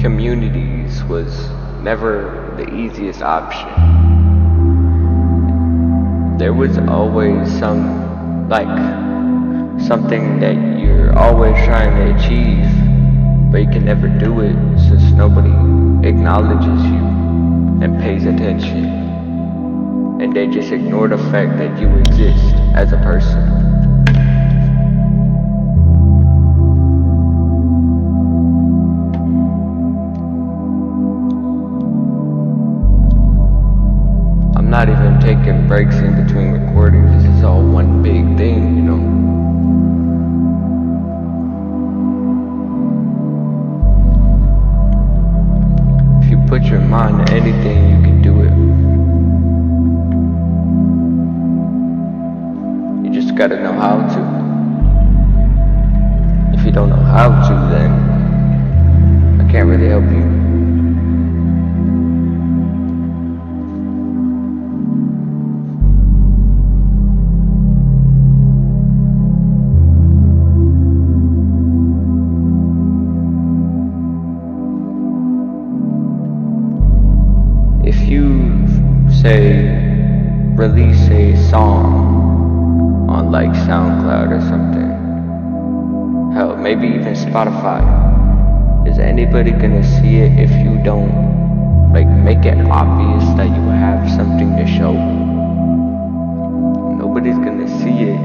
communities was never the easiest option. There was always something that you're always trying to achieve, but you can never do it since nobody acknowledges you and pays attention. And they just ignore the fact that you exist as a person. I'm not even taking breaks in between recordings. This is all one big thing, you know. If you put your mind to anything, you can do it. You just gotta know how to. If you don't know how to, then I can't really help you. If you say release a song on like SoundCloud or something, hell, maybe even Spotify, is anybody gonna see it if you don't like make it obvious that you have something to show? Nobody's gonna see it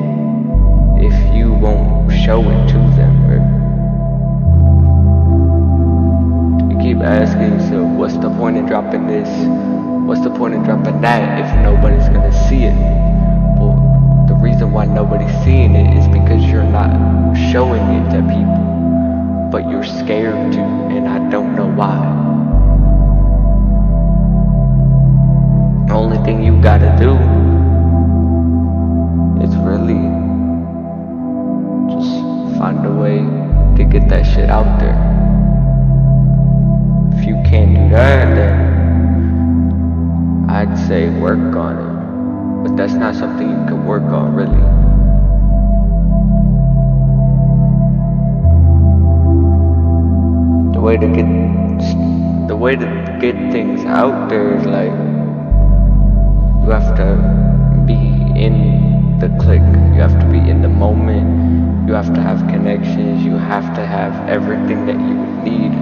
if you won't show it to them. Keep asking, so what's the point in dropping this? What's the point in dropping that if nobody's gonna see it? Well, the reason why nobody's seeing it is because you're not showing it to people, but you're scared to, and I don't know why. The only thing you gotta do is really just find a way to get that shit out there. If you can't do that, then I'd say work on it. But that's not something you can work on, really. The way to get things out there is like you have to be in the click. You have to be in the moment. You have to have connections. You have to have everything that you would need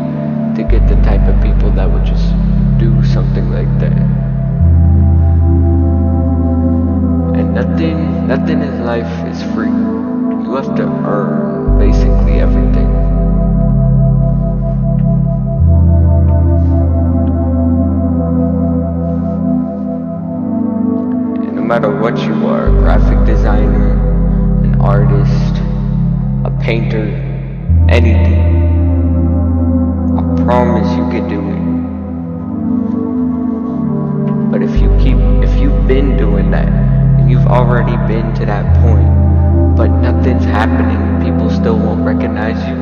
to get the type of people that would just do something like that. And nothing in life is free. You have to earn basically everything. And no matter what you are, a graphic designer, an artist, a painter, anything, promise you can do it. But if you've been doing that and you've already been to that point, but nothing's happening, people still won't recognize you,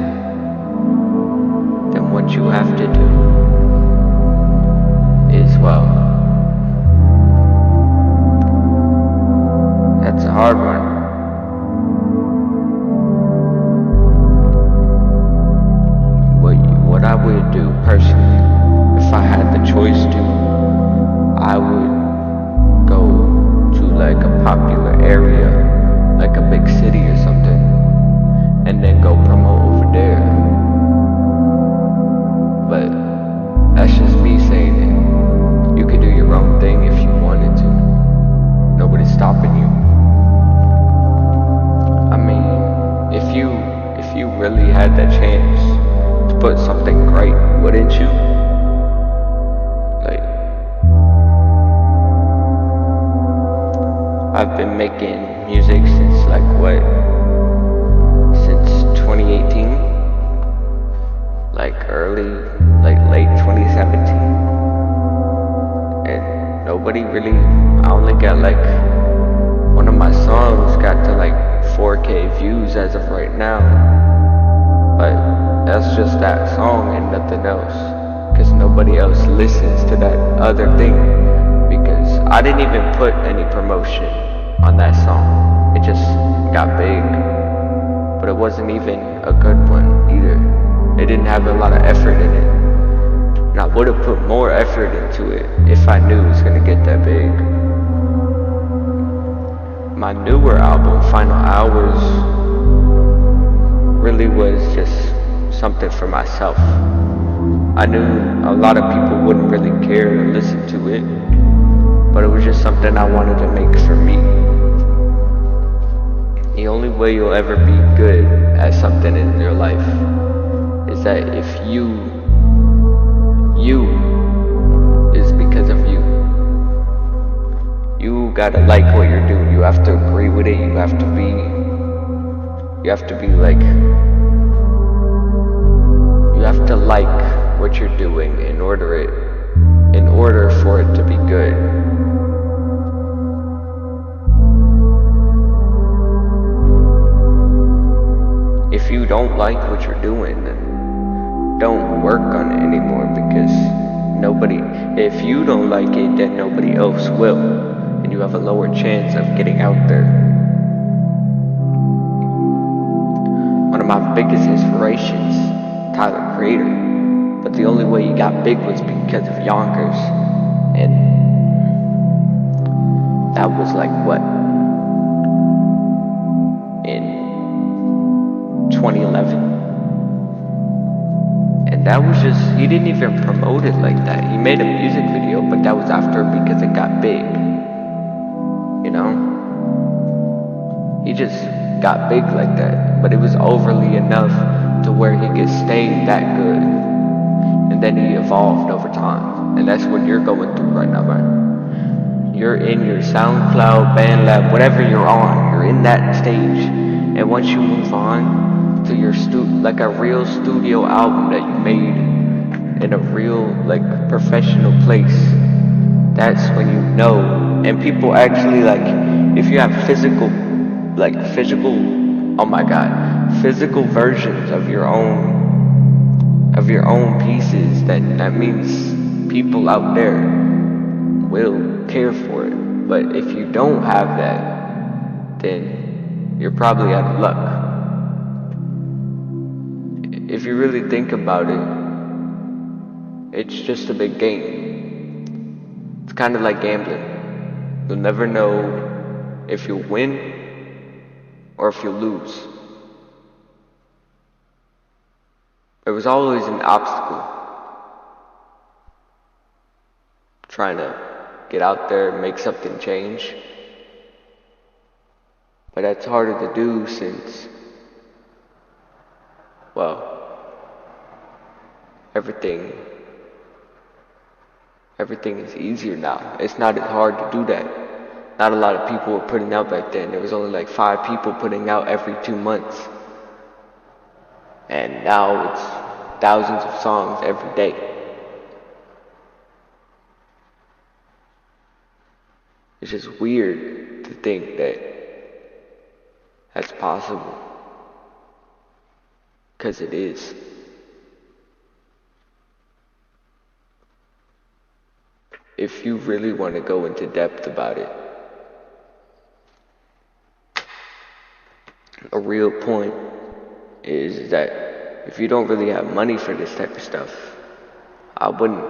then what you have to do is, well, that's a hard one. What I would do personally, if I had the choice to, I would go to like a popular area, like a big city or something, and then go promote over there. But that's just me saying it. You could do your own thing if you wanted to. Nobody's stopping you. I mean, if you really had that chance to put something great, wouldn't you? Like, I've been making music since since 2018, like late 2017, and nobody really, I only got one of my songs got to 4K views as of right now, but that's just that song and nothing else, because nobody else listens to that other thing, because I didn't even put any promotion on that song. It just got big, but it wasn't even a good one either. It didn't have a lot of effort in it. And I would have put more effort into it if I knew it was gonna get that big. My newer album, Final Hours, really was just something for myself. I knew a lot of people wouldn't really care to listen to it, but it was just something I wanted to make for me. The only way you'll ever be good at something in your life is that if you is because of you. You gotta like what you're doing. You have to agree with it. You have to be like, you have to like what you're doing in order for it to be good. If you don't like what you're doing, then don't work on it anymore, because if you don't like it, then nobody else will, and you have a lower chance of getting out there. One of my biggest inspirations, Tyler, Creator, but the only way he got big was because of Yonkers, and that was like what, in 2011. And that was just, he didn't even promote it like that. He made a music video, but that was after, because it got big. You know? He just got big like that. But it was overly enough to where he could stay that good. And then he evolved over time. And that's what you're going through right now, man. You're in your SoundCloud, BandLab, whatever you're on. You're in that stage. And once you move on to your like a real studio album that you made in a real, like, professional place, that's when you know. And people actually, like, if you have physical versions of your own pieces, that means people out there will care for it. But if you don't have that, then you're probably out of luck. If you really think about it, it's just a big game. It's kind of like gambling. You'll never know if you'll win or if you'll lose. There was always an obstacle. Trying to get out there and make something change. But that's harder to do since, well, everything is easier now. It's not as hard to do that. Not a lot of people were putting out back then. There was only like 5 people putting out every 2 months. And now it's thousands of songs every day. It's just weird to think that that's possible. 'Cause it is. If you really want to go into depth about it, a real point is that if you don't really have money for this type of stuff, I wouldn't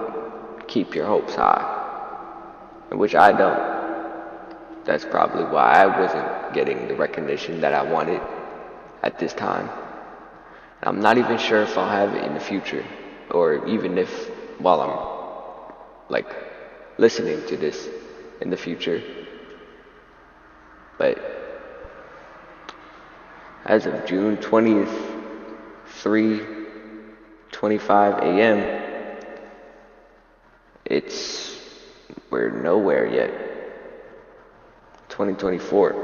keep your hopes high, which I don't. That's probably why I wasn't getting the recognition that I wanted at this time. I'm not even sure if I'll have it in the future, or even if while I'm like listening to this in the future. But as of June 20th, 3:25 a.m., we're nowhere yet. 2024.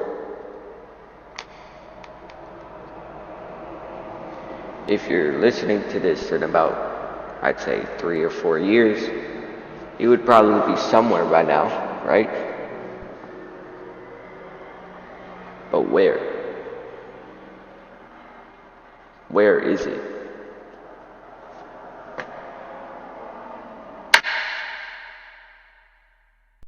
If you're listening to this in about, I'd say 3 or 4 years, you would probably be somewhere by now, right? But where? Where is it?